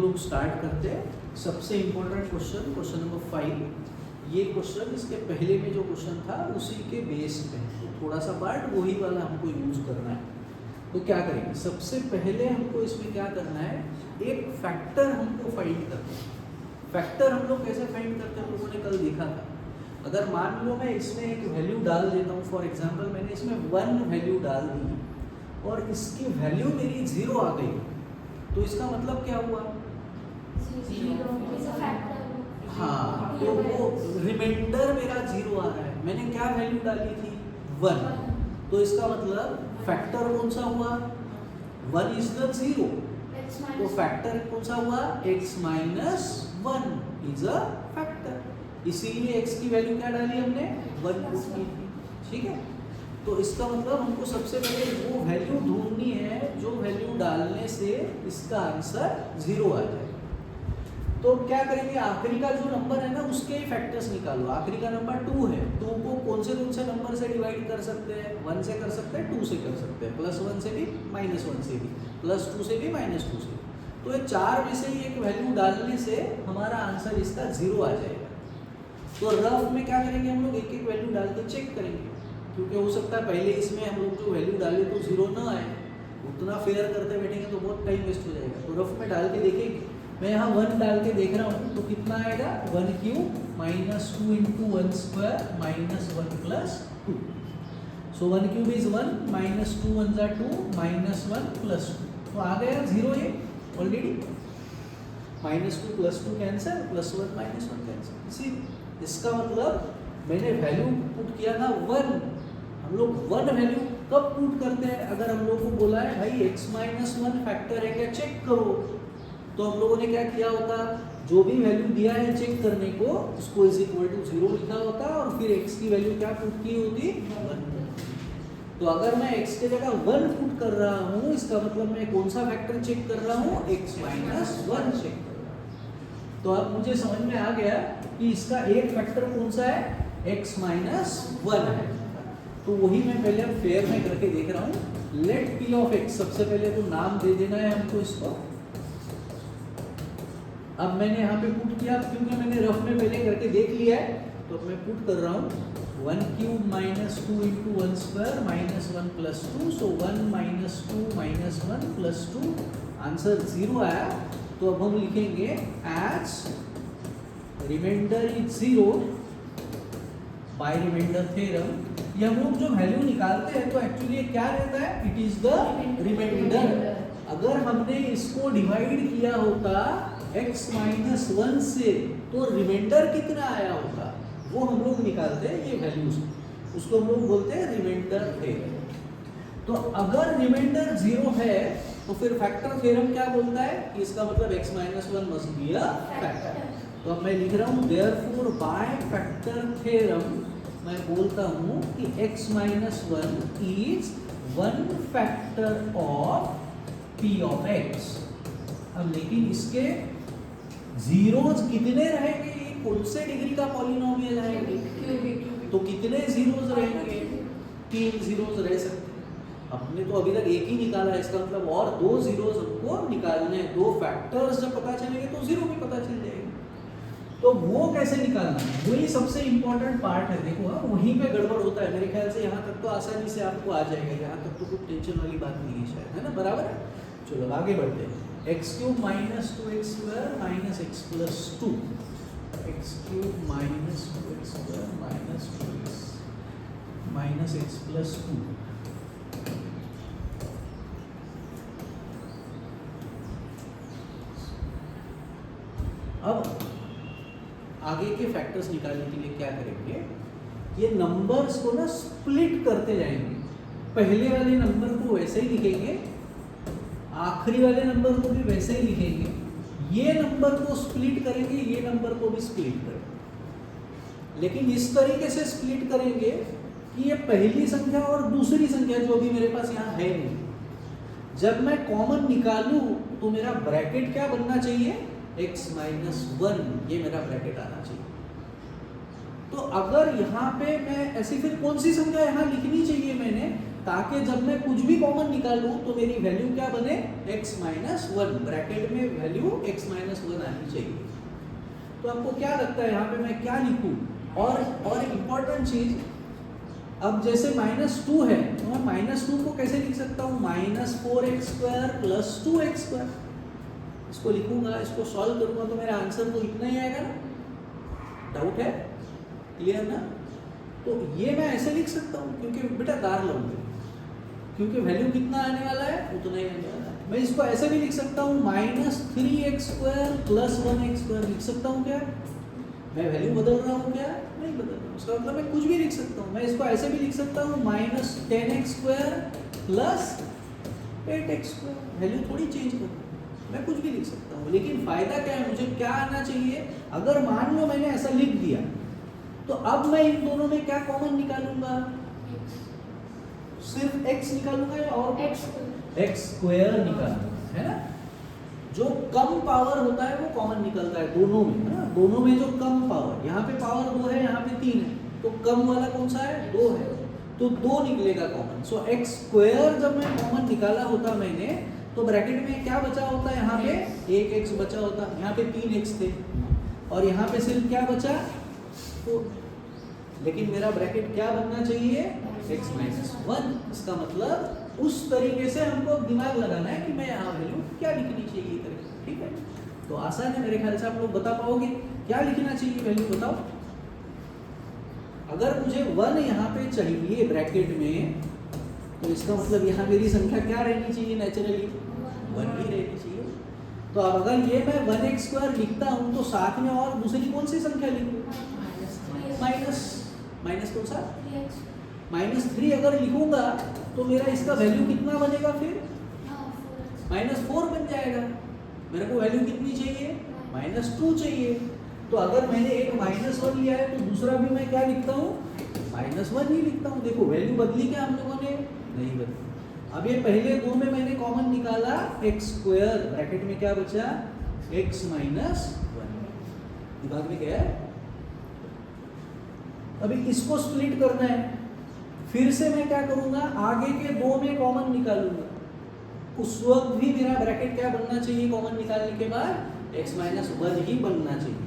लोग स्टार्ट करते हैं। सबसे इम्पोर्टेंट क्वेश्चन, क्वेश्चन नंबर 5। ये क्वेश्चन इसके पहले में जो क्वेश्चन था उसी के बेस पे, तो थोड़ा सा पार्ट वही वाला हमको यूज करना है। तो क्या करेंगे, सबसे पहले हमको इसमें क्या करना है, एक फैक्टर हमको फाइंड करना है। फैक्टर हम लोग कैसे फाइंड करते हैं, हम लोगों ने कल देखा था। अगर मान लो मैं इसमें एक वैल्यू डाल देता हूँ, फॉर एग्जांपल मैंने इसमें 1 वैल्यू डाल दी और इसकी वैल्यू मेरी 0 आ गई, तो इसका मतलब क्या हुआ, हाँ, तो वो रिमाइंडर मेरा 0 आ रहा है। मैंने क्या वैल्यू डाली थी, 1, तो इसका मतलब फैक्टर कौन सा हुआ, 1 इज द 0, तो फैक्टर कौन सा हुआ, x minus 1 is a factor. इसीलिए x की वैल्यू क्या डाली हमने, 1 पुट की थी, ठीक है। तो इसका मतलब हमको सबसे पहले वो वैल्यू ढूंढनी है जो वैल्यू डालने से इसका आंसर 0 आ जाए। तो क्या करेंगे, आखिरी का जो नंबर है ना उसके ही फैक्टर्स निकालो। आखिरी का नंबर 2 है, 2 को कौन से नंबर से डिवाइड कर सकते हैं, 1 से कर सकते हैं, 2 से कर सकते हैं, +1 से भी, -1 से भी, +2 से भी, -2 से। तो ये 4 में से ही एक वैल्यू डालने से हमारा आंसर इसका 0 आ जाएगा। तो रफ में क्या करेंगे, हम लोग एक एक वैल्यू डाल के चेक करेंगे, क्योंकि हो सकता है पहले इसमें हम लोग जो वैल्यू डाले तो 0 ना आए, उतना फेयर करते बैठेंगे तो बहुत टाइम वेस्ट हो जाएगा। तो रफ में डाल के देखेंगे, मैं यहाँ 1 डाल के देख रहा हूँ, तो कितना आएगा, 1 cube -2 × 1 square -1 + 2। So 1 cube is 1, -2 × 1 = 2, -1 + 2, तो आ गया 0 ये ऑलरेडी। -2 + 2 cancel, +1 -1 cancel. इसी इसका मतलब मैंने वैल्यू पुट किया ना 1। हम लोग 1 वैल्यू कब पुट करते हैं, अगर हम लोग को बोला है भाई x - 1 फैक्टर है क्या, चेक करो, तो हम लोगों ने क्या किया होता, जो भी वैल्यू दिया है चेक करने को उसको = 0 लिखा होता और फिर x की वैल्यू क्या पुट की होती, 1। तो अगर मैं x के जगह 1 पुट कर रहा हूँ, इसका मतलब मैं कौन सा फैक्टर चेक कर रहा हूँ, x - 1 चेक कर रहा हूँ। तो अब मुझे समझ में आ गया कि इसका एक फैक्टर कौन सा है, x - 1 है। तो वही मैं पहले अब फेयर में करके देख रहा हूँ। लेट p ऑफ x, सबसे पहले तो नाम दे देना है हमको इसको। अब मैंने यहाँ पे पुट किया, क्योंकि मैंने रफ में पहले करके देख लिया है, तो अब मैं पुट कर रहा हूँ 1 क्यूब -2 × 1 स्क्वायर -1 + 2, सो 1 - 2 -1 + 2, आंसर 0 आया। तो अब हम लिखेंगे as remainder is 0 by remainder theorem. ये हम लोग जो वैल्यू निकालते हैं तो एक्चुअली क्या रहता है, इट इज द रिमाइंडर। अगर हमने इसको डिवाइड किया होता x - 1 से, तो रिमाइंडर कितना आया होता वो हम लोग निकालते हैं ये वैल्यूज, उसको हम लोग बोलते हैं रिमाइंडर थ्योरम। तो अगर रिमाइंडर 0 है तो फिर फैक्टर थ्योरम क्या बोलता है कि इसका मतलब x - 1 must be a factor. तो अब मैं लिख रहा हूँ देयरफॉर बाय फैक्टर थ्योरम मैं बोलता हूँ कि x - 1 is 1 factor of p of x। अब लेकिन इसके जीरोज कितने रहेंगे, ये कौन से डिग्री का पॉलिनोमियल है, तो कितने जीरोज रहेंगे, 3 जीरोज रह सकते हैं। हमने तो अभी तक एक ही निकाला है, इसका मतलब और 2 जीरोज हमको निकालने हैं। 2 फैक्टर्स जब पता चलेंगे तो 0 भी पता चल जाएगा। तो वो कैसे निकालना है, वही सबसे इंपॉर्टेंट पार्ट है। देखो हाँ, वहीं पे गड़बड़ होता है। मेरे ख्याल से यहाँ तक तो आसानी से आपको आ जाएगा, यहाँ तक तो कुछ टेंशन वाली बात नहीं है शायद, है ना, बराबर है। चलो आगे बढ़ते हैं। x³ - 2x² - x + 2, x³ - 2x² - 2x - x + 2। अब आगे के फैक्टर्स निकालने के लिए क्या करेंगे, ये नंबर्स को ना स्प्लिट करते जाएंगे। पहले वाले नंबर को वैसे ही लिखेंगे, आखिरी वाले नंबर को भी वैसे ही लिखेंगे। ये नंबर को स्प्लिट करेंगे, ये नंबर को भी स्प्लिट करेंगे, लेकिन इस तरीके से स्प्लिट करेंगे कि ये पहली संख्या और दूसरी संख्या जो भी मेरे पास यहाँ है नहीं, जब मैं कॉमन निकालूं तो मेरा ब्रैकेट क्या बनना चाहिए, x - 1, ये मेरा ब्रैकेट आना चाहिए। तो अगर यहाँ पे मैं ऐसी, फिर कौन सी संख्या यहाँ लिखनी चाहिए मैंने, ताकि जब मैं कुछ भी कॉमन निकालूं तो मेरी वैल्यू क्या बने, x माइनस वन, ब्रैकेट में वैल्यू x माइनस वन आनी चाहिए। तो आपको क्या लगता है यहाँ पे मैं क्या लिखूं? और इम्पोर्टेंट चीज, अब जैसे -2 है तो मैं -2 को कैसे लिख सकता हूँ, -4x² + 2x²। इसको लिखूंगा, इसको सॉल्व करूंगा तो मेरा आंसर तो इतना ही आएगा ना। डाउट है? क्लियर ना? तो ये मैं ऐसे लिख सकता हूँ क्योंकि बेटा दार लूंगे, क्योंकि वैल्यू कितना आने वाला है उतना ही आने वाला है। मैं इसको ऐसे भी लिख सकता हूँ -3x² + 1x² लिख सकता हूँ क्या? मैं वैल्यू बदल रहा हूँ क्या? नहीं बदल रहा हूँ। उसका मतलब मैं कुछ भी लिख सकता हूँ। मैं इसको ऐसे भी लिख सकता हूँ -10x² + 8x², वैल्यू थोड़ी चेंज कर, मैं कुछ भी लिख सकता हूँ। लेकिन फायदा क्या है, मुझे क्या आना चाहिए? अगर मान लो मैंने ऐसा लिख दिया तो अब मैं इन दोनों में क्या कॉमन निकालूंगा? सिर्फ x निकालूंगा या और x² निकालूंगा, है ना? जो कम पावर होता है वो कॉमन निकलता है दोनों में, है ना? दोनों में जो कम पावर, यहाँ पे पावर 2 है, यहाँ पे 3 है, तो कम वाला कौन सा है? 2 है, तो 2 निकलेगा कॉमन। सो x² जब मैं कॉमन निकाला होता मैंने, तो ब्रैकेट में क्या बचा होता है? यहाँ पे 1x बचा होता, यहाँ पे 3x थे, और यहाँ पे सिर्फ क्या बचा? तो लेकिन मेरा ब्रैकेट क्या बनना चाहिए? x minus one. इसका मतलब उस तरीके से हमको दिमाग लगाना है कि मैं यहाँ वैल्यू क्या लिखनी चाहिए करके, ठीक है? तो आसान है, मेरे ख्याल से आप लोग बता पाओगे क्या लिखना चाहिए वैल्यू, बताओ। अगर मुझे 1 यहाँ पे चाहिए ब्रैकेट में, तो इसका मतलब यहाँ मेरी संख्या क्या रहनी चाहिए? नेचुरली 1 ही रहनी चाहिए। तो अब अगर ये मैं 1x² लिखता हूँ तो साथ में और दूसरी कौन सी संख्या लिखूँ? माइनस कौन सा? -3 अगर लिखूंगा तो मेरा इसका वैल्यू कितना बनेगा फिर? -4 बन जाएगा। मेरे को वैल्यू कितनी चाहिए? -2 चाहिए। तो अगर मैंने एक -1 लिया है तो दूसरा भी मैं क्या लिखता हूँ? -1 ही लिखता हूँ। देखो वैल्यू बदली क्या हम लोगों ने? नहीं बदली। अब ये पहले दो में मैंने कॉमन निकाला x², ब्रैकेट में क्या बचा? x minus one. दिमाग में क्या है? अभी इसको स्प्लिट करना है, फिर से मैं क्या करूंगा? आगे के दो में कॉमन निकालूंगा। उस वक्त भी मेरा ब्रैकेट क्या बनना चाहिए? कॉमन निकालने के बाद x माइनस वन ही बनना चाहिए।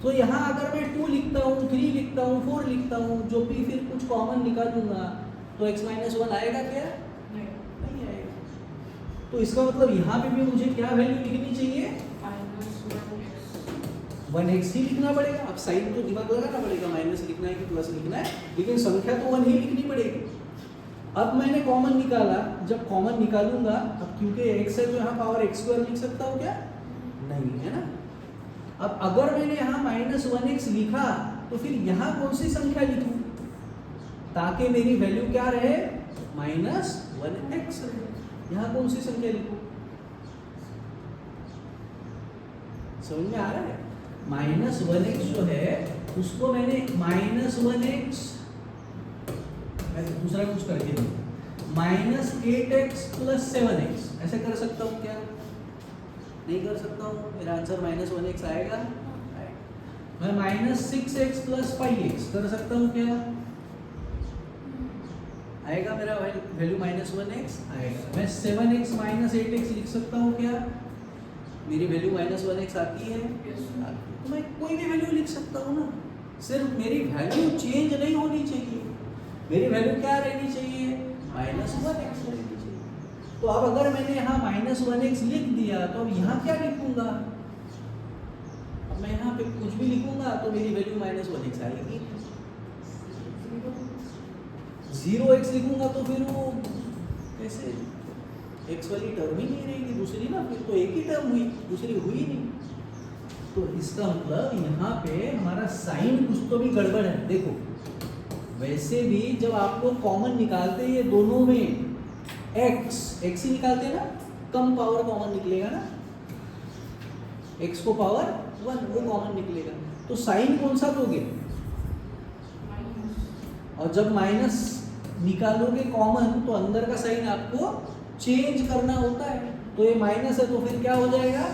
तो यहाँ अगर मैं 2 लिखता हूँ, 3 लिखता हूँ, 4 लिखता हूँ, जो भी फिर कुछ कॉमन निकालूंगा तो x माइनस वन आएगा क्या? नहीं आएगा। तो इसका मतलब यहाँ पे भी मुझे क्या वैल्यू लिखनी चाहिए? 1x ही लिखना पड़ेगा। अब साइन तो दिमाग लगाना पड़ेगा, माइनस लिखना है कि प्लस लिखना है, लेकिन संख्या तो 1 ही लिखनी पड़ेगी। अब मैंने कॉमन निकाला, जब कॉमन निकालूंगा, अब क्योंकि x है तो यहाँ पावर x² लिख सकता हूँ क्या? नहीं, है ना? अब अगर मैंने यहाँ -1x लिखा तो फिर यहाँ कौन सी संख्या लिखूं ताकि मेरी वैल्यू क्या रहे? -1x रहे। यहाँ कौन सी संख्या लिखूं? समझ में आ रहा है? -1x जो है उसको मैंने -1x, दूसरा कुछ करके दूँ, -8x + 7x ऐसे कर सकता हूँ क्या? नहीं कर सकता हूँ। मेरा आंसर -1x आएगा? मैं -6x + 5x कर सकता हूँ क्या? आएगा मेरा वैल्यू -1x आएगा। मैं 7x - 8x लिख सकता हूँ क्या? मेरी वैल्यू -1x आती है? तो मैं कोई भी वैल्यू लिख सकता हूँ ना, सिर्फ मेरी वैल्यू चेंज नहीं होनी चाहिए। मेरी वैल्यू क्या रहनी चाहिए? -1x रहनी चाहिए। तो अब अगर मैंने यहाँ -1x लिख दिया तो अब यहाँ क्या लिखूंगा? अब मैं यहाँ पे कुछ भी लिखूंगा तो मेरी वैल्यू -1x आएगी। 0x लिखूंगा तो फिर वो कैसे? x वाली टर्म ही नहीं रहेगी दूसरी ना, फिर तो एक ही टर्म हुई, दूसरी हुई नहीं। तो इसका मतलब यहाँ पे हमारा साइन कुछ तो भी गड़बड़ है। देखो वैसे भी जब आप लोग कॉमन निकालते हैं ये दोनों में x ही निकालते हैं ना, कम पावर कॉमन निकलेगा ना, x को पावर 1 वो कॉमन निकलेगा। तो साइन कौन सा दोगे? और जब माइनस निकालोगे कॉमन तो अंदर का साइन आपको चेंज करना होता है। तो ये माइनस है तो फिर क्या हो जाएगा?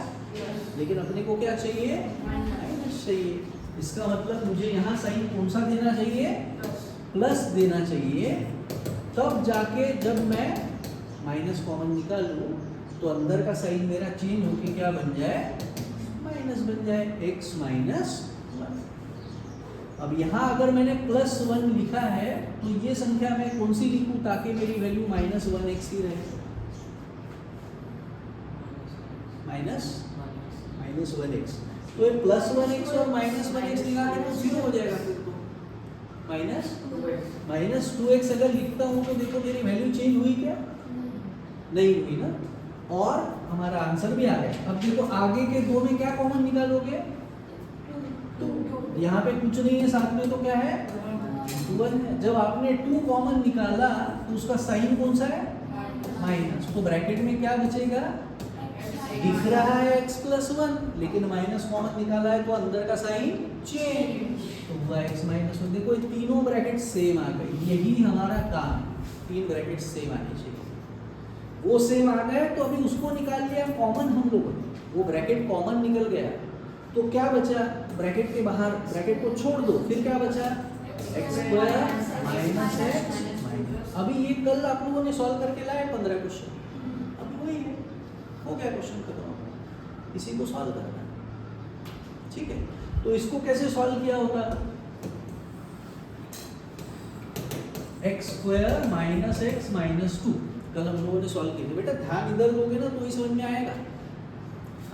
लेकिन अपने को क्या चाहिए? माइनस चाहिए। इसका मतलब मुझे यहाँ साइन कौन सा देना चाहिए? प्लस देना चाहिए। तब जाके जब मैं माइनस कॉमन निकालूं तो अंदर का साइन मेरा चेंज होके क्या बन जाए, माइनस बन जाए, x माइनस 1। अब यहाँ अगर मैंने +1 लिखा है तो ये संख्या मैं कौन सी लिखूं ताकि मेरी वैल्यू -1x ही रहे, -1x। तो ये +1x और -1x निकाल के तो 0 हो जाएगा, फिर तो -2x अगर लिखता हूँ तो देखो मेरी वैल्यू चेंज हुई क्या, नहीं हुई ना, और हमारा आंसर भी आ गया। अब देखो आगे के दो में क्या कॉमन निकालोगे, यहाँ पे कुछ नहीं है साथ में, तो क्या है 1 है। जब आपने 2 कॉमन निकाला तो उसका साइन कौन सा है, माइनस, तो ब्रैकेट में क्या बचेगा, दिख रहा है x + 1, लेकिन माइनस कॉमन निकाला है तो अंदर का साइन चेंज, तो हुआ x - 1। देखो ये तीनों ब्रैकेट सेम आ गई, यही हमारा काम, 3 ब्रैकेट सेम आने चाहिए, वो सेम आ गए तो अभी उसको निकाल लिया कॉमन हम लोगों ने, वो ब्रैकेट कॉमन निकल गया, तो क्या बचा, ब्रैकेट के बाहर ब्रैकेट को छोड़ दो, फिर क्या बचा, x² - x। अभी ये कल आप लोगों ने सॉल्व करके लाए 15 क्वेश्चन, अभी वही है, हो गया क्वेश्चन खत्म, इसी को सॉल्व करना है, ठीक है। तो इसको कैसे सॉल्व किया होगा, x² - x - 2 कल हम लोगों ने सॉल्व किया। बेटा ध्यान इधर दोगे ना तो ही समझ में आएगा,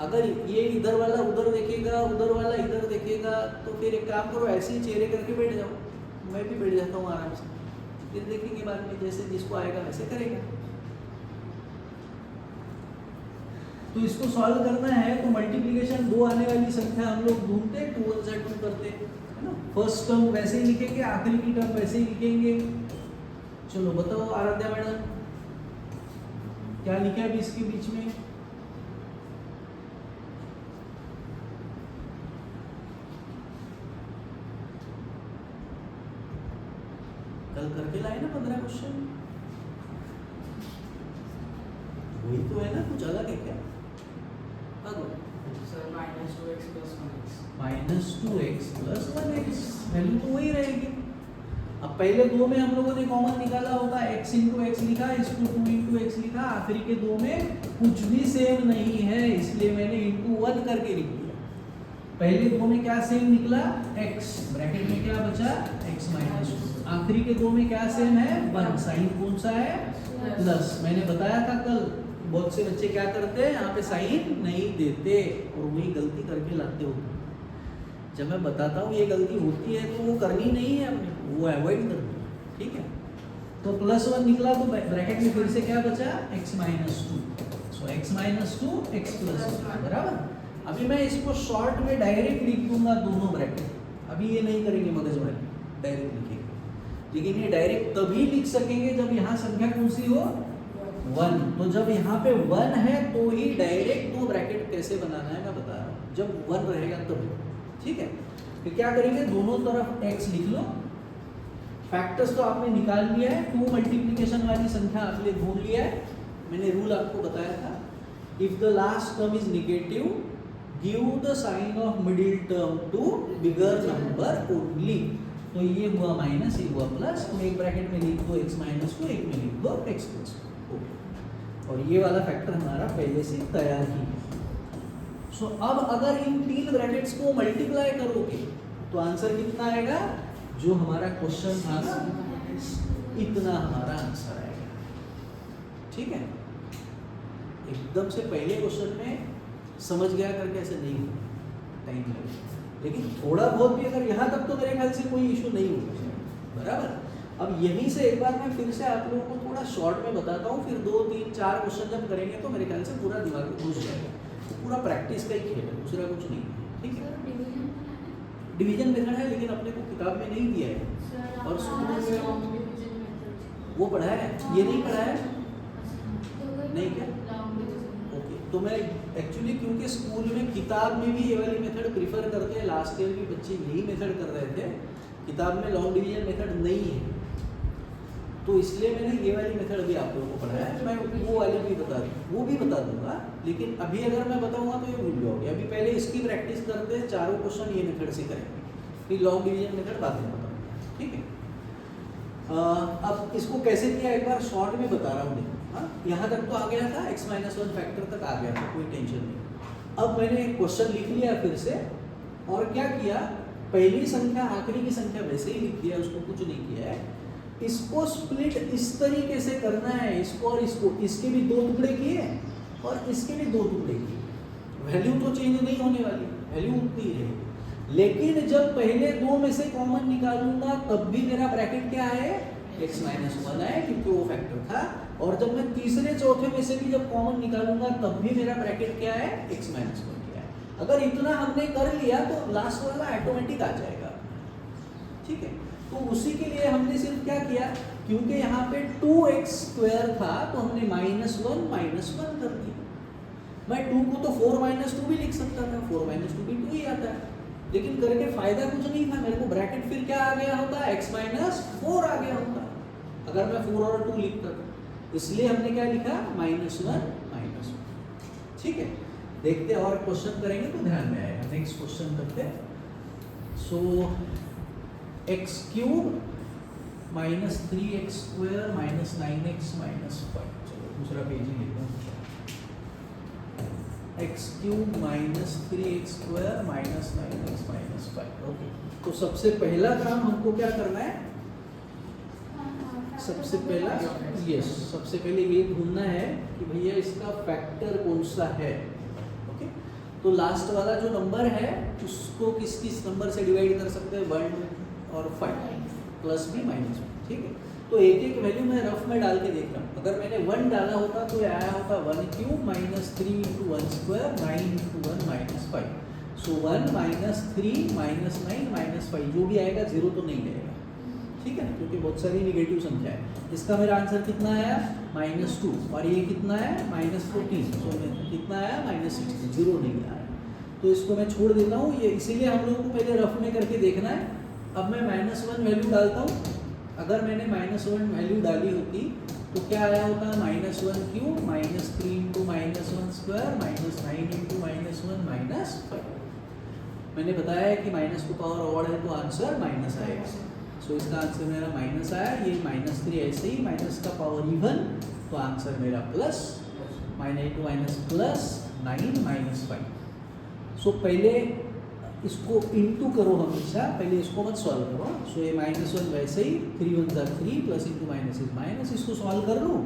अगर ये इधर वाला उधर देखेगा, उधर वाला इधर देखेगा, तो फिर एक काम करो, ऐसे ही चेहरे करके बैठ जाओ, मैं भी बैठ जाता हूँ आराम से, फिर देखेंगे बाद में जैसे जिसको आएगा वैसे करेगा। तो इसको सॉल्व करना है तो मल्टीप्लिकेशन 2 आने वाली संख्या हम लोग ढूंढते, 2 1 से 2 करते, है ना। फर्स्ट टर्म वैसे ही लिखेंगे, आखिरी की टर्म वैसे ही लिखेंगे। चलो बताओ आराध्या मैडम क्या लिखा अभी इसके बीच में, कल करके लाए ना 15 क्वेश्चन, वही तो है ना, कुछ अलग है क्या, sir -2x + 1x -2x + 1x value तो वही रहेगी। अब पहले दो में हम लोगों ने कॉमन निकाला होगा, x × x लिखा, इसको 2 × x लिखा, आखिरी के दो में कुछ भी सेम नहीं है, इसलिए मैंने ×1 करके लिख दिया। पहले दो में क्या सेम निकला, x, ब्रैकेट में क्या बचा, x - 2, आखिरी के दो में क्या सेम है, 1, साइन कौन सा है, प्लस। मैंने बताया था कल, बहुत से बच्चे क्या करते हैं, यहाँ पे साइन नहीं देते और वही गलती करके लाते हो। जब मैं बताता हूँ ये गलती होती है तो वो करनी नहीं है अपने को, वो अवॉइड करनी है, ठीक है। तो +1 निकला तो ब्रैकेट में फिर से क्या बचा, x - 2, सो x - 2 x + 1 बराबर। अभी मैं इसको शॉर्ट में डायरेक्ट लिख दूंगा दोनों ब्रैकेट, अभी ये नहीं करेंगे मगज वाली, डायरेक्ट लिखेंगे, लेकिन ये डायरेक्ट तभी लिख सकेंगे जब यहाँ संख्या कौन सी हो, 1। तो जब यहाँ पे 1 है तो ही डायरेक्ट दो ब्रैकेट कैसे बनाना है मैं बता रहा हूँ, जब 1 रहेगा तब, ठीक है। फिर क्या करेंगे, दोनों तरफ x लिख लो, फैक्टर्स तो आपने निकाल लिया है, 2 मल्टीप्लिकेशन वाली संख्या आपने ढूंढ लिया है। मैंने रूल आपको बताया था, if the last term is negative give the sign of middle term to bigger number only. तो ये हुआ माइनस, ये हुआ प्लस, तो एक ब्रैकेट में लिख दो x - 2, एक में लिख दो x + 2, और ये वाला फैक्टर हमारा पहले से तैयार ही है। सो अब अगर इन 3 ब्रैकेट्स को मल्टीप्लाई करोगे तो आंसर कितना आएगा, जो हमारा क्वेश्चन था ना, इतना हमारा आंसर आएगा, ठीक है। एकदम से पहले क्वेश्चन में समझ गया करके ऐसे नहीं होगा, टाइम लगेगा, लेकिन थोड़ा बहुत भी अगर यहाँ तक तो मेरे ख्याल से कोई इशू नहीं होगा, बराबर। अब यहीं से एक बार मैं फिर से आप लोगों को थोड़ा शॉर्ट में बताता हूँ, फिर 2 3 4 क्वेश्चन जब करेंगे तो मेरे ख्याल से पूरा दिमाग में घुस जाएगा। पूरा प्रैक्टिस का ही खेल है, दूसरा कुछ नहीं है, ठीक है। डिवीजन मेथड है लेकिन अपने को किताब में नहीं दिया है, और वो पढ़ा है, ये नहीं पढ़ा है, नहीं क्या, ओके। तो मैं एक्चुअली क्योंकि स्कूल में किताब में भी ये वाली मेथड प्रीफर करते हैं, लास्ट ईयर भी बच्चे यही मेथड कर रहे थे, किताब में लॉन्ग डिवीजन मेथड नहीं है, तो इसलिए मैंने ये वाली मेथड भी आप लोगों को पढ़ाया है। मैं वो वाली भी बता दूंगा, लेकिन अभी अगर मैं बताऊंगा तो ये भूल जाओगे। अभी पहले इसकी प्रैक्टिस करते हैं, चारों क्वेश्चन ये मेथड से करेंगे, फिर लॉन्ग डिवीजन मेथड बाद में बताऊंगा, ठीक है। अब इसको कैसे किया एक बार शॉर्ट में बता रहा हूँ देखो। हाँ, यहाँ तक तो आ गया था, x-1 फैक्टर तक आ गया था, कोई टेंशन नहीं। अब मैंने क्वेश्चन लिख लिया फिर से, और क्या किया, पहली संख्या आखिरी की संख्या वैसे ही लिख दिया, उसको कुछ नहीं किया है। इसको स्प्लिट इस तरीके से करना है, इसको और इसको, इसके भी 2 टुकड़े किए और इसके भी 2 टुकड़े किए। वैल्यू तो चेंज नहीं होने वाली, वैल्यू उतनी ही रहेगी। लेकिन जब पहले 2 में से कॉमन निकालूंगा तब भी मेरा ब्रैकेट क्या है, x-1 है, क्योंकि वो फैक्टर था। और जब मैं तीसरे चौथे में से भी जब कॉमन निकालूंगा तब भी मेरा ब्रैकेट क्या है, x-1 क्या है। अगर इतना हमने कर लिया तो लास्ट वाला ऑटोमेटिक आ जाएगा। ठीक है, तो उसी के लिए हमने सिर्फ क्या किया, क्योंकि यहाँ पे 2x² था तो हमने -1 कर दिया। मैं 2 को तो 4 - 2 भी लिख सकता था, 4 - 2 भी 2 ही आता है, लेकिन करके फायदा कुछ नहीं था। मेरे को ब्रैकेट फिर क्या आ गया होता, x-4 आ गया होता अगर मैं 4 और 2 लिखता था। इसलिए हमने क्या लिखा, -1 ठीक है। देखते और क्वेश्चन करेंगे तो ध्यान में आएगा। नेक्स्ट क्वेश्चन करते हैं। सो x³ - 3x² - 9x - 5। चलो दूसरा पेज ही लिखता हूँ। x³ - 3x² - 9x - 5। ओके, तो सबसे पहला काम हमको क्या करना है, सबसे पहले ये ढूंढना है कि भैया इसका फैक्टर कौन सा है। ओके, तो लास्ट वाला जो नंबर है उसको किस किस नंबर से डिवाइड कर सकते हैं, 1 और 5, प्लस भी माइनस भी। ठीक है, तो एक एक वैल्यू मैं रफ में डाल के देख रहा हूँ। अगर मैंने 1 डाला होता तो आया होता 1³ - 3 × 1² 9 × 1 - 5। सो 1 - 3 - 9 - 5 जो भी आएगा 0 तो नहीं आएगा। ठीक है, क्योंकि बहुत सारी निगेटिव संख्या है। इसका मेरा आंसर कितना आया, -2, और ये कितना है, -14। सो कितना आया, -16, 0 नहीं आया। तो इसको मैं छोड़ देता हूँ, ये इसीलिए हम लोगों को पहले रफ में करके देखना है। अब मैं -1 वैल्यू डालता हूँ। अगर मैंने -1 वैल्यू डाली होती तो क्या आया होता, -1³ - 3 × -1² -9 × -1 -5। मैंने बताया है कि माइनस को पावर ऑड है तो आंसर माइनस आएगा। सो इसका आंसर मेरा माइनस आया, ये -3 ऐसे ही, माइनस का पावर इवन तो आंसर मेरा प्लस, -9 - 5। सो पहले इसको इंटू करो हमेशा, पहले इसको मत सॉल्व करो। सो ये -1 वैसे ही, 3 × 1 = 3, plus into minus is minus. इसको सॉल्व कर लो,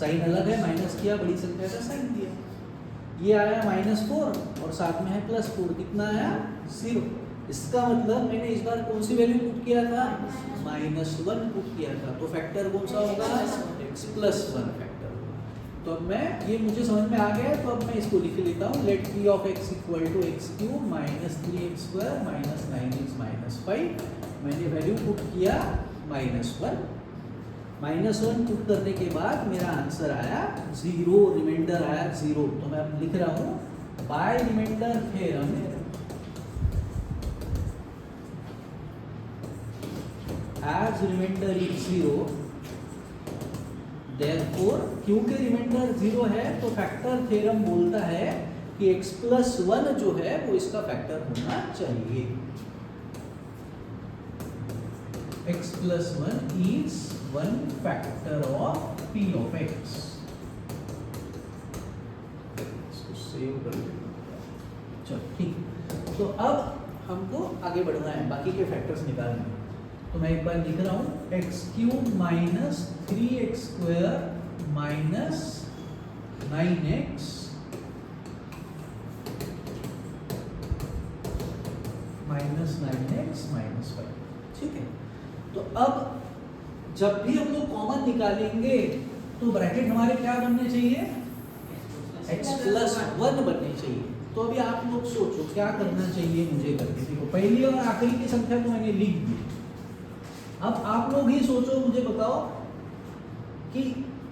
साइन अलग है, माइनस किया, बड़ी संख्या का साइन दिया। ये आया -4 और साथ में है +4, कितना आया, 0। इसका मतलब मैंने इस बार कौन सी वैल्यू पुट किया था, -1 पुट किया था। तो फैक्टर कौन सा होगा, x+1 फैक्टर होगा। तो अब मैं, ये मुझे समझ में आ गया, तो अब मैं इसको लिख लेता हूँ। Let p of x = x³ - 3x² - 9x - 5। मैंने वैल्यू पुट किया -1। -1 पुट करने के बाद मेरा आंसर आया 0, रिमाइंडर आया 0। तो मैं अब लिख रहा हूँ, by remainder theorem as remainder is 0, therefore क्योंकि रिमाइंडर 0 है तो फैक्टर थ्योरम बोलता है कि x+1 जो है वो इसका फैक्टर होना चाहिए। x+1 is 1 factor of p of x। इसको सेव कर लेते हैं। चलो ठीक, तो अब हमको आगे बढ़ना है, बाकी के फैक्टर्स निकालने हैं। तो मैं एक बार लिख रहा हूँ, x³ - 3x² - 9x - 5। ठीक है, तो अब जब भी हम लोग कॉमन निकालेंगे तो ब्रैकेट हमारे क्या बनने चाहिए, x+1 बनने चाहिए। तो अभी आप लोग सोचो क्या करना चाहिए मुझे करके। देखो, पहली और आखिरी की संख्या तो मैंने लिख दी। अब आप लोग ही सोचो, मुझे बताओ कि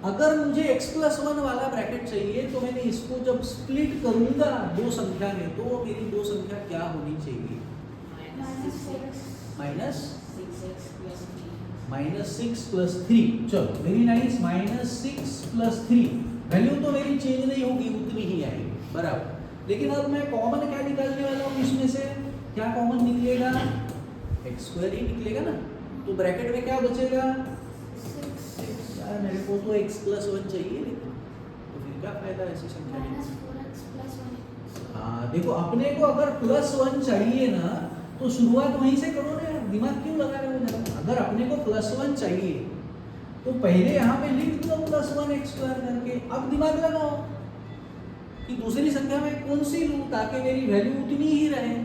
अगर मुझे x+1 वाला ब्रैकेट चाहिए तो मैंने इसको जब स्प्लिट करूंगा 2 संख्या में तो मेरी 2 संख्या क्या होनी चाहिए, -6 + 3। चलो वेरी नाइस, -6 + 3। वैल्यू तो मेरी चेंज नहीं होगी, उतनी ही आएगी बराबर। लेकिन अब मैं कॉमन क्या निकालने वाला हूँ, इसमें से क्या कॉमन निकलेगा, x² ही निकलेगा ना। तो ब्रैकेट में क्या बचेगा, है, मेरे को तो x + 1 चाहिए, लेकिन तो फिर क्या फायदा ऐसी संख्या लेने का? हाँ देखो, अपने को अगर +1 चाहिए ना तो शुरुआत वहीं से करो ना यार, दिमाग क्यों लगा रहे हो जरा? अगर अपने को +1 चाहिए तो पहले यहाँ पे लिख दो +1x² करके, अब दिमाग लगाओ कि दूसरी संख्या में कौन सी लूँ ताकि मेरी वैल्यू उतनी ही रहे।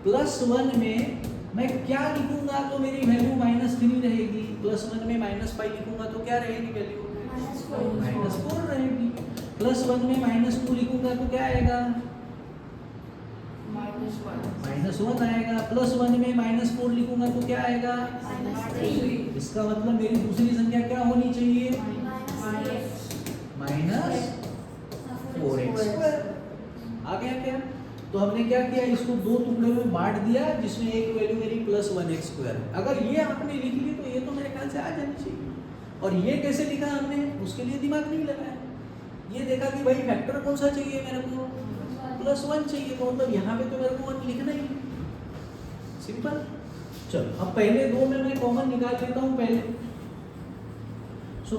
+1 में मैं क्या लिखूंगा तो मेरी वैल्यू -3 रहेगी, +1 में -5 लिखूंगा तो क्या रहेगी वैल्यू? -4 रहेगी। +1 में -2 लिखूंगा तो क्या आएगा? -1 आएगा। +1 में -4 लिखूंगा तो क्या आएगा? इसका मतलब मेरी दूसरी संख्या क्या होनी चाहिए? -4x²। आ गया क्या? तो हमने क्या किया, इसको दो टुकड़े में बांट दिया जिसमें एक वैल्यू मेरी +1x² है। अगर ये आपने लिख ली तो ये तो मेरे ख्याल से आ जानी चाहिए। और ये कैसे लिखा हमने, उसके लिए दिमाग नहीं लगाया, ये देखा कि भाई फैक्टर कौन सा चाहिए मेरे को, +1 चाहिए, तो मतलब यहाँ पे तो मेरे को 1 लिखना ही, सिंपल। चलो अब पहले दो में मैं कॉमन निकाल लेता हूँ पहले।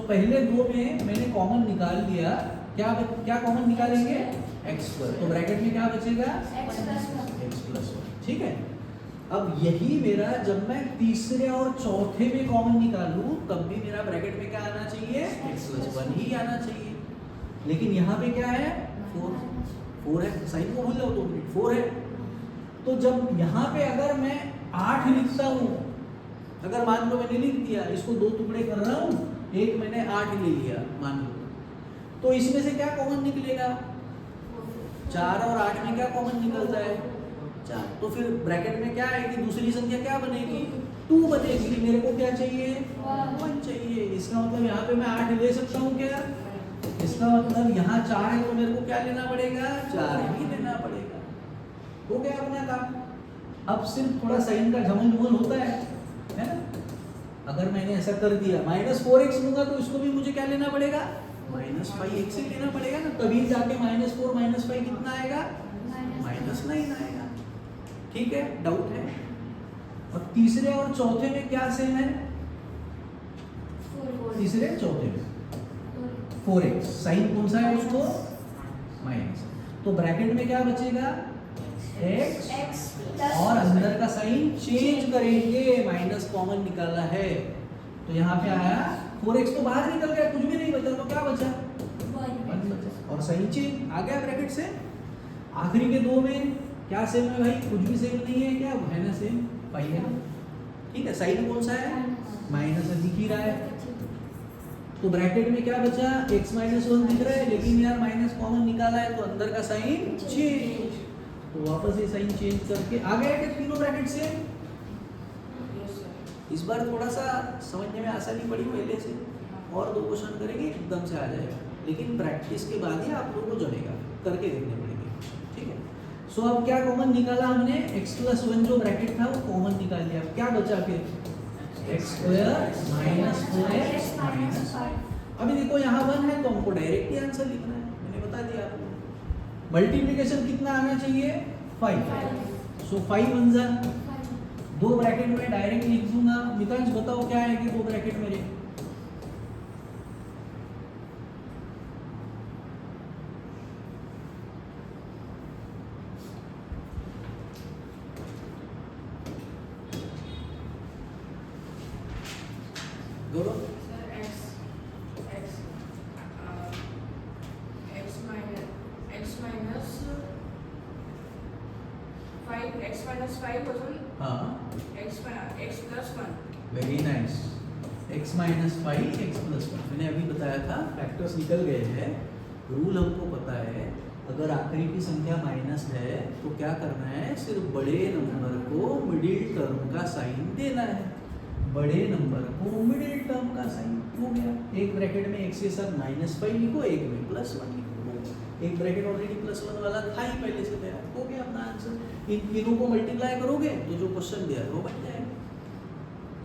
पहले दो में मैंने कॉमन निकाल लिया, क्या कॉमन निकालेंगे? x²। तो ब्रैकेट में क्या बचेगा? x+1। ठीक है। अब यही मेरा जब मैं तीसरे और चौथे में कॉमन निकालूं तब भी मेरा ब्रैकेट में क्या आना चाहिए? x+1 ही आना चाहिए। लेकिन यहाँ पे क्या है? 4 है, साइन को भूल जाओ 2 मिनट, 4 है। तो जब यहाँ पे अगर मैं 8 लिखता हूँ, अगर मान लो मैंने लिख दिया, इसको दो टुकड़े कर रहा हूँ, एक मैंने 8 ले लिया मान लो, तो इसमें से क्या कॉमन निकलेगा? 4 और 8 में क्या कॉमन निकलता है? 4। तो फिर ब्रैकेट में क्या आएगी? दूसरी संख्या क्या बनेगी? 2 बनेगी। मेरे को क्या चाहिए? 1 चाहिए। इसका मतलब यहाँ पे मैं 8 ले सकता हूँ क्या? इसका मतलब यहाँ 4 है तो मेरे को क्या लेना पड़ेगा? 4 ही लेना पड़ेगा। हो गया अपना काम। अब सिर्फ थोड़ा साइन का झमन होता है ना? अगर मैंने ऐसा कर दिया -4x लूंगा तो इसको भी मुझे क्या लेना पड़ेगा? -5x ही लेना पड़ेगा ना, तभी जाके -4 -5 कितना आएगा? -9 आएगा। ठीक है, डाउट है? और तीसरे और चौथे में क्या सेम है? तीसरे चौथे में 4x, साइन कौन सा है उसको? माइनस। तो ब्रैकेट में क्या बचेगा? x और अंदर का साइन चेंज करेंगे, माइनस कॉमन निकाला है तो यहाँ पे आया 4x तो बाहर निकल गया, कुछ भी नहीं बचा, तो क्या बचा? 1 बचा और साइन चेंज आ गया ब्रैकेट से। आखिरी के दो में क्या सेम है भाई? कुछ भी सेम नहीं है, क्या है ना? सेम, पाई है ना? ठीक है, साइन कौन सा है? माइनस दिख ही रहा है। तो ब्रैकेट में क्या बचा? x-1 दिख रहा है, लेकिन यार माइनस कॉमन निकाला है तो अंदर का साइन चेंज, तो वापस ये साइन चेंज करके आ गया कि तीनों ब्रैकेट से। इस बार थोड़ा सा समझने में आसानी पड़ी पहले से, और 2 क्वेश्चन करेंगे एकदम से आ जाएगा, लेकिन प्रैक्टिस के बाद ही आप लोगों को जमेगा, करके देखने पड़ेंगे। ठीक है। सो अब क्या कॉमन निकाला हमने? x+1 जो ब्रैकेट था वो कॉमन निकाल लिया। अब क्या बचा फिर? x² -4x -5। अभी देखो यहाँ 1 है तो हमको डायरेक्ट ही आंसर लिखना है, मैंने बता दिया आपको। मल्टीप्लिकेशन कितना आना चाहिए? 5। सो 5 1 जा 2 ब्रैकेट में डायरेक्ट लिख दूंगा। मितांश बताओ क्या है कि 2 ब्रैकेट मेरे? गौरव x-5 हाँ, x+1। Very nice. x -5 x+1 मैंने अभी बताया था, फैक्टर्स निकल गए हैं। रूल हमको पता है, अगर आखिरी की संख्या माइनस है तो क्या करना है? सिर्फ बड़े नंबर को मिडिल टर्म का साइन देना है। बड़े नंबर को मिडिल टर्म का साइन हो गया। एक ब्रैकेट में x के साथ -5 लिखो, एक में +1 लिखो। एक ब्रैकेट ऑलरेडी +1 वाला था ही पहले से तैयार, हो गया अपना आंसर। इन तीनों को मल्टीप्लाई करोगे तो जो क्वेश्चन दिया है वो बन जाएगा।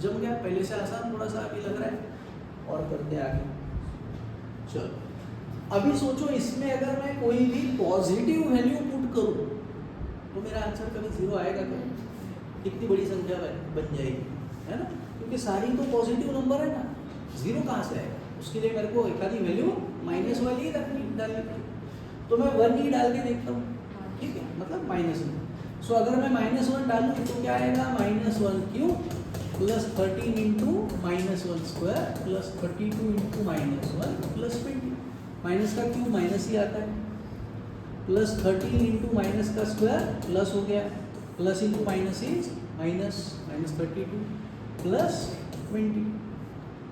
जम गया, पहले से आसान, थोड़ा सा अभी लग रहा है, और करते आगे। चलो अभी सोचो, इसमें अगर मैं कोई भी पॉजिटिव वैल्यू पुट करूं तो मेरा आंसर कभी 0 आएगा क्या? कितनी बड़ी संख्या बन जाएगी, है ना? क्योंकि सारी तो पॉजिटिव नंबर है ना, 0 कहाँ से आएगा? उसके लिए मेरे को एक आधी वैल्यू माइनस वाली ही रखनी डालनी पड़ेगी, तो मैं 1 ही डाल के देखता हूँ, ठीक है, मतलब -1। सो अगर मैं -1 डालूँ तो क्या आएगा, -1 cube plus 13 into -1 square plus 32 into -1 plus 20। Minus का क्यूब माइनस ही आता है, प्लस 13 इंटू माइनस का स्क्वायर प्लस हो गया, plus into minus is minus, -32 plus 20।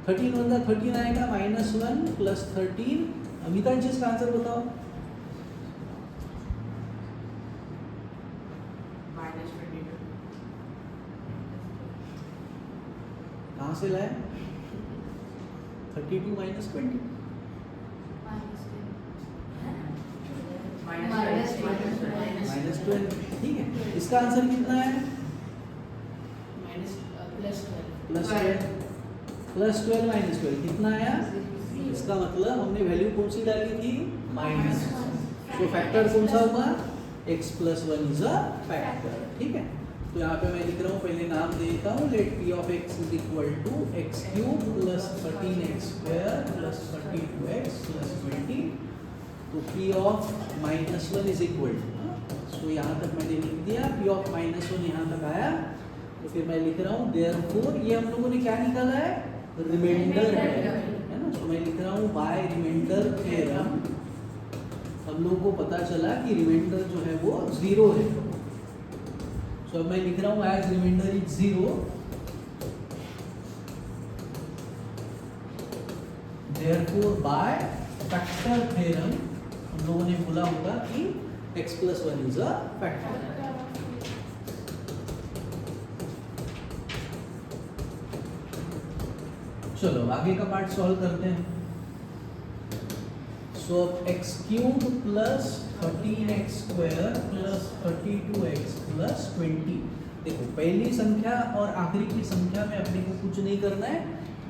13 बंदा 13 आएगा, -1 प्लस 13। अमिताभ जी इसका आंसर बताओ। -22 कहाँ से लाए? 32 माइनस 20, -12, ठीक है। इसका आंसर कितना है? +12 -12 कितना आया? इसका मतलब हमने वैल्यू कौन सी डाली थी, माइनस। तो फैक्टर कौन सा हुआ, x + 1 इज अ फैक्टर, ठीक है। तो यहाँ पे मैं लिख रहा हूँ, पहले नाम दे देता हूँ, let p of x = x³ + 13x² + 32x + 20। तो p of -1 is equal to, so यहाँ तक मैंने लिख दिया, p of -1 यहाँ तक आया। तो फिर मैं लिख रहा हूँ देयरफॉर, ये हम लोगों ने क्या निकाला है, रिमाइंडर है ना। तो मैं लिख रहा हूँ बाय रिमाइंडर थ्योरम हम लोगों को पता चला कि रिमाइंडर जो है वो 0 है। तो अब मैं लिख रहा हूँ as remainder is 0, therefore by factor theorem हम लोगों ने बोला होगा कि x + 1 इज अ फैक्टर। चलो आगे का पार्ट सॉल्व करते हैं। सो x³ + 13x² + 32x + 20। देखो पहली संख्या और आखिरी की संख्या में अपने को कुछ नहीं करना है,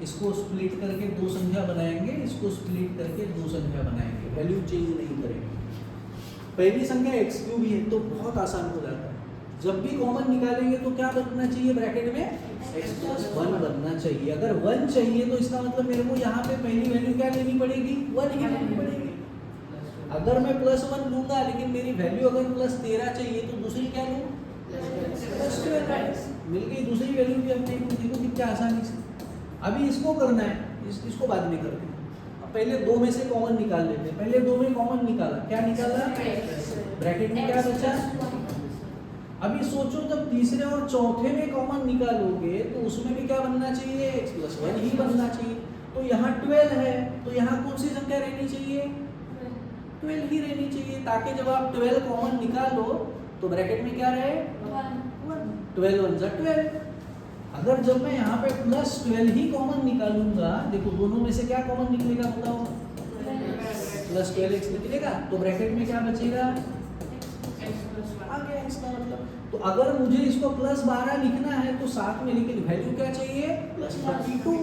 इसको स्प्लिट करके दो संख्या बनाएंगे, इसको स्प्लिट करके दो संख्या बनाएंगे, वैल्यू चेंज नहीं करेंगे। पहली संख्या x³ है तो बहुत आसान हो जाता है, जब भी कॉमन निकालेंगे तो क्या बनना चाहिए, ब्रैकेट में x + 1 बनना चाहिए। अगर 1 चाहिए तो इसका मतलब मेरे को यहाँ पे पहली वैल्यू क्या लेनी पड़ेगी, 1 ही लेनी पड़ेगी। अगर मैं +1 लूंगा लेकिन मेरी वैल्यू अगर +13 चाहिए तो दूसरी क्या लूँ, +12 मिल गई दूसरी वैल्यू भी अपने को। देखो कितना आसानी से। अभी इसको करना है, इसको बाद में करते हैं। अब पहले दो में से कॉमन निकाल लेते हैं। पहले दो में कॉमन निकाला, क्या निकाला, ब्रैकेट में क्या बचा। अभी सोचो जब तीसरे और चौथे में कॉमन निकालोगे तो उसमें भी क्या बनना चाहिए, x + 1 ही बनना चाहिए। तो यहाँ 12 है तो यहाँ कौन सी संख्या रहनी चाहिए, 12 ही रहनी चाहिए, ताकि जब आप 12 कॉमन निकालो तो ब्रैकेट में क्या रहे, 12 1 = 12। अगर जब मैं यहाँ पे +12 ही कॉमन निकालूंगा, देखो दोनों में से क्या कॉमन निकलेगा बताओ, +12x निकलेगा, तो ब्रैकेट में क्या बचेगा, आ गया इसका मतलब। तो अगर मुझे इसको +12 लिखना है तो साथ में लेकिन वैल्यू क्या चाहिए, +32।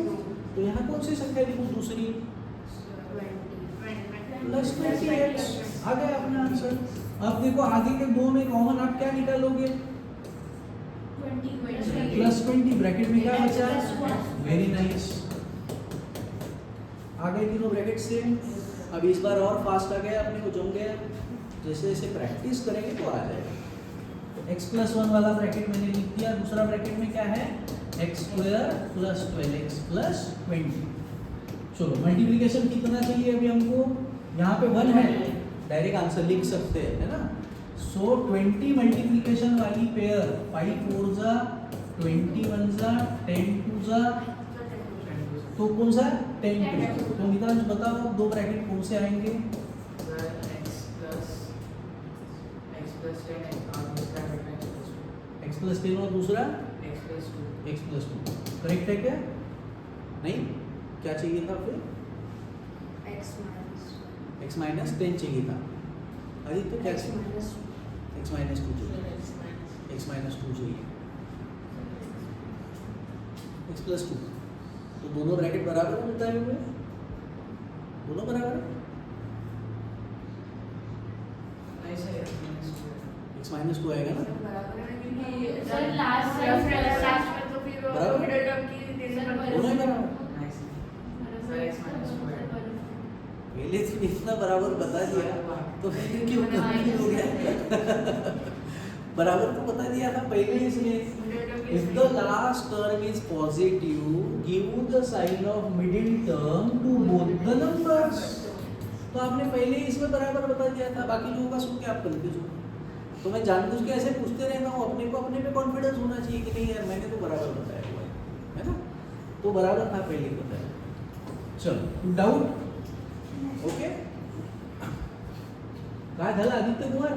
तो यहाँ कौन सी संख्या लिखूं, दूसरी, +20x। आ गया अपना आंसर। अब देखो आगे के दो में कॉमन आप क्या निकालोगे, +20, ब्रैकेट में क्या बचा, वेरी नाइस, आ गए तीनों ब्रैकेट सेम। अब इस बार और फास्ट आ गया, अपने को जम गया, जैसे जैसे प्रैक्टिस करेंगे तो आ जाएगा। तो x + 1 वाला ब्रैकेट मैंने लिख दिया, दूसरा ब्रैकेट में क्या है, x² + 12x + 20। चलो मल्टीप्लिकेशन कितना चाहिए अभी हमको, यहाँ पे 1 है, डायरेक्ट आंसर लिख सकते हैं, है ना। सो 20 मल्टीप्लिकेशन वाली पेयर 5 4 जा 20 1 जा 10 2 जा, तो कौन सा 10 2। तो मित्रांश बताओ दो ब्रैकेट कौन से आएंगे, x + 10 और दूसरा x + 2। करेक्ट है क्या, नहीं क्या चाहिए था फिर, x - 10 चाहिए था। आदित्य क्या चाहिए, x - 2 चाहिए, x - 2 चाहिए, x + 2। तो दोनों ब्रैकेट बराबर होता है, दोनों बराबर है, x - 2 आएगा ना, दोनों ही बराबर। पहले तो इतना बराबर बता दिया तो फिर क्यों कंफ्यूज हो गया? बराबर तो बता दिया था पहले इसमें। If the last term is positive, give the sign of middle term to both the numbers. तो आपने पहले ही इसमें बराबर बता दिया था, बाकी लोगों का सुन के आप कंफ्यूज हो। तो मैं जानबूझ के ऐसे पूछते रहता हूँ, अपने को अपने पे कॉन्फिडेंस होना चाहिए कि नहीं यार मैंने तो बराबर बताया हुआ है ना? तो बराबर था पहले ही बताया। चलो डाउट ओके काय झालं आदित्य कुमार?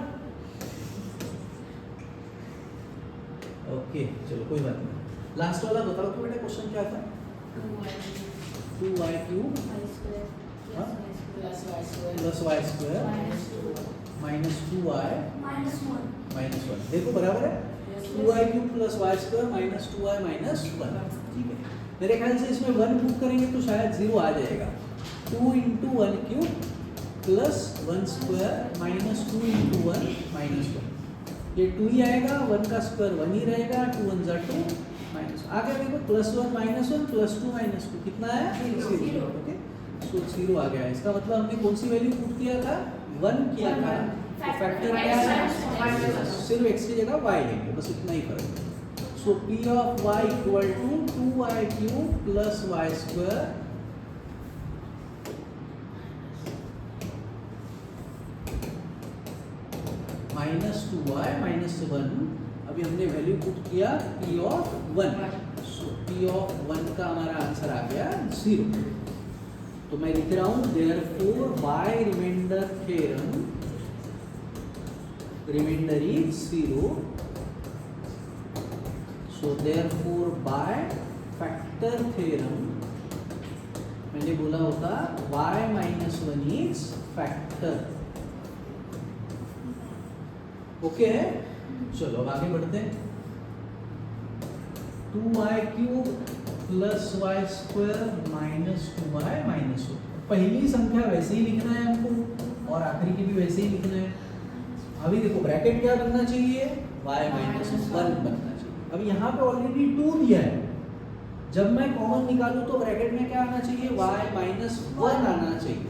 ओके चलो कोई बात नहीं। लास्ट वाला बताओ तो बेटा क्वेश्चन क्या था? 2y cube plus y square minus 2y minus 1। देखो बराबर है 2y cube plus y square minus 2y minus 1। ठीक है, मेरे ख्याल से इसमें 1 पुट करेंगे तो शायद 0 आ जाएगा। 2 into 1 cube plus 1 square minus 2 into 1 minus 1। ये 2 ही आएगा, 1 का स्क्वायर 1 ही रहेगा, 2 1 जा 2 माइनस आगे देखो प्लस 1 माइनस 1 प्लस 2 माइनस 2 कितना है? 0। ओके सो 0 आ गया। इसका मतलब हमने कौन सी वैल्यू पुट किया था? 1 किया था। तो फैक्टर क्या है? सिर्फ x की जगह y लेंगे, बस इतना ही फर्क है। So p of y equal to 2y cube plus y square minus 2y minus 1। अभी हमने वैल्यू पुट किया p of 1। So p of 1 का हमारा आंसर आ गया 0। तो मैं लिख रहा हूं therefore y remainder theorem remainder is 0। So therefore by factor theorem मैंने बोला होता y minus 1 is factor. Okay है, चलो अब आगे बढ़ते हैं। 2y cube plus y square minus 2y minus 1। पहली संख्या वैसे ही लिखना है हमको और आखिरी की भी वैसे ही लिखना है। अभी देखो ब्रैकेट क्या बनना चाहिए? y माइनस 1 बनना चाहिए। अब यहाँ पे ऑलरेडी 2 दिया है, जब मैं कॉमन निकालूं तो ब्रैकेट में क्या आना चाहिए? y माइनस 1 आना चाहिए।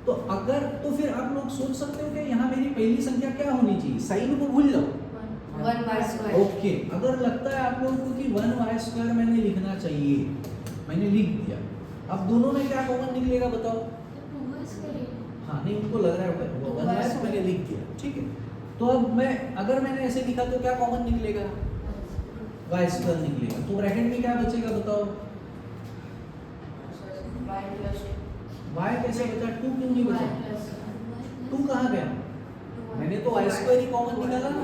तो अगर तो फिर आप लोग सोच सकते हो कि यहाँ मेरी पहली संख्या क्या होनी चाहिए? साइन को भूल जाओ, 1y स्क्वायर। ओके अगर लगता है आप लोगों को कि 1y स्क्वायर मैंने लिखना चाहिए, मैंने लिख दिया। अब दोनों में क्या कॉमन निकलेगा बताओ? हाँ नहीं उनको लग रहा है 1y तो मैंने लिख दिया, ठीक है। तो अब मैं अगर मैंने ऐसे लिखा तो क्या कॉमन निकलेगा? y स्क्वायर निकलेगा। तो ब्रैकेट में क्या बचेगा बताओ? y कैसे बचा? 2 क्यों नहीं बचा? 2 कहाँ गया? मैंने तो y स्क्वायर ही कॉमन निकाला ना,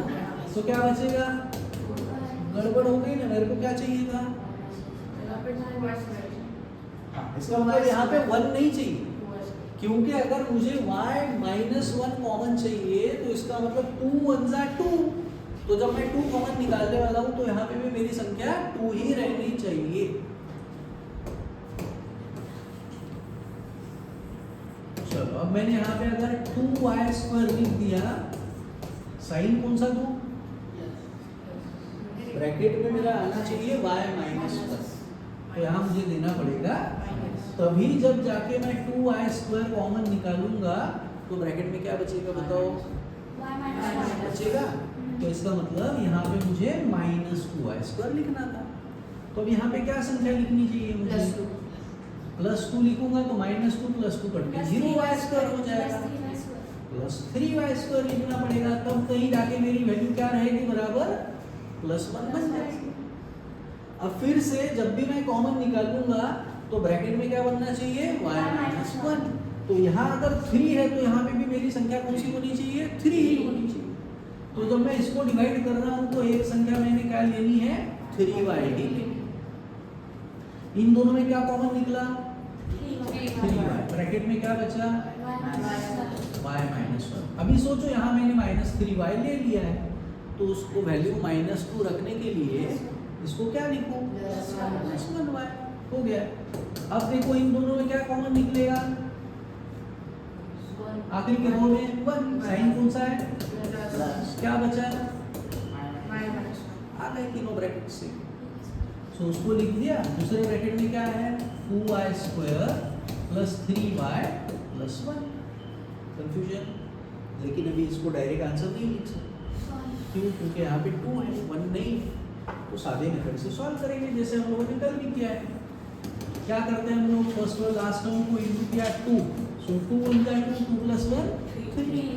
तो क्या बचेगा? गड़बड़ हो गई ना, मेरे को क्या चाहिए था? इसका मतलब यहाँ पे 1 नहीं चाहिए, क्योंकि अगर मुझे y माइनस 1 कॉमन चाहिए तो इसका मतलब 2 1 जा 2। तो जब मैं 2 कॉमन निकालने वाला हूँ तो यहाँ पे भी मेरी संख्या 2 ही रहनी चाहिए। चलो अब मैंने यहाँ पे अगर 2y स्क्वायर लिख दिया, साइन कौन सा दूं? ब्रैकेट में मेरा आना चाहिए y माइनस 1, तो यहाँ मुझे देना पड़ेगा। तभी जब जाके मैं 2y स्क्वायर कॉमन निकालूंगा तो ब्रैकेट में क्या बचेगा बताओ? बचेगा। तो इसका मतलब यहाँ पे मुझे माइनस 2y स्क्वायर लिखना था। तो अब यहाँ पे क्या संख्या लिखनी चाहिए मुझे? प्लस 2 लिखूंगा तो माइनस 2 प्लस 2 कट के 0y स्क्वायर हो जाएगा। प्लस 3y स्क्वायर लिखना पड़ेगा, तब कहीं जाके मेरी वैल्यू क्या रहेगी? बराबर प्लस 1 बन जाएगी। अब फिर से जब भी मैं कॉमन निकालूंगा तो ब्रैकेट में क्या बनना चाहिए? y minus 1। तो यहाँ अगर 3 है तो यहाँ पे भी मेरी संख्या कौन सी होनी चाहिए? 3 ही होनी चाहिए। तो जब मैं इसको डिवाइड कर रहा हूँ तो एक संख्या मैंने क्या लेनी है? 3y ही लेनी। इन दोनों में क्या कॉमन निकला? 3y। ब्रैकेट में क्या बचा? y minus 1। अभी सोचो यहाँ मैंने माइनस 3y ले लिया है, तो उसको वैल्यू माइनस 2 रखने के लिए इसको क्या लिखूं? प्लस 1y हो गया। अब देखो इन दोनों में क्या कॉमन निकलेगा? आखिरी के रो में 1, साइन कौन सा है? प्लस। क्या बचा? आ गए तीनों ब्रैकेट से, सो उसको लिख दिया। दूसरे ब्रैकेट में क्या है? 2y square plus 3y plus 1। Confusion? लेकिन अभी इसको डायरेक्ट आंसर नहीं लिख सकते, क्यों? क्योंकि यहाँ पे 2 है, 1 नहीं है। तो सादे मेथड से सॉल्व करेंगे जैसे हम लोगों ने कल भी किया है। क्या करते हैं हम लोग? फर्स्ट और लास्ट टर्म को इनटू किया 2, सो 2 × 2 2 + 1 3।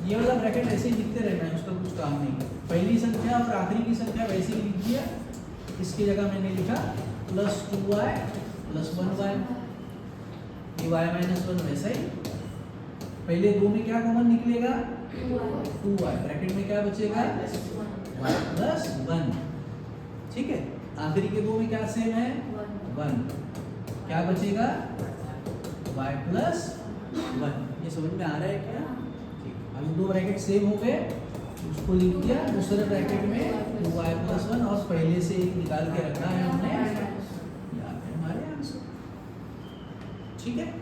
ये वाला ब्रैकेट ऐसे ही लिखते रहना है, उसका कुछ काम नहीं है। पहली संख्या और आखिरी की संख्या वैसे ही लिख दिया, इसकी जगह मैंने लिखा प्लस 2y प्लस 1y। ये y माइनस 1 वैसा ही। पहले दो में क्या कॉमन निकलेगा? 2y। ब्रैकेट में क्या बचेगा? y plus 1। ठीक है, आखिरी के दो में क्या सेम है? 1। क्या बचेगा? y plus 1। ये समझ में आ रहा है क्या? ठीक, अभी दो ब्रैकेट सेम हो गए, उसको लिख दिया दूसरे ब्रैकेट में 2y प्लस 1, और पहले से एक निकाल के रखा है हमने, यहाँ पे हमारे आंसर। ठीक है।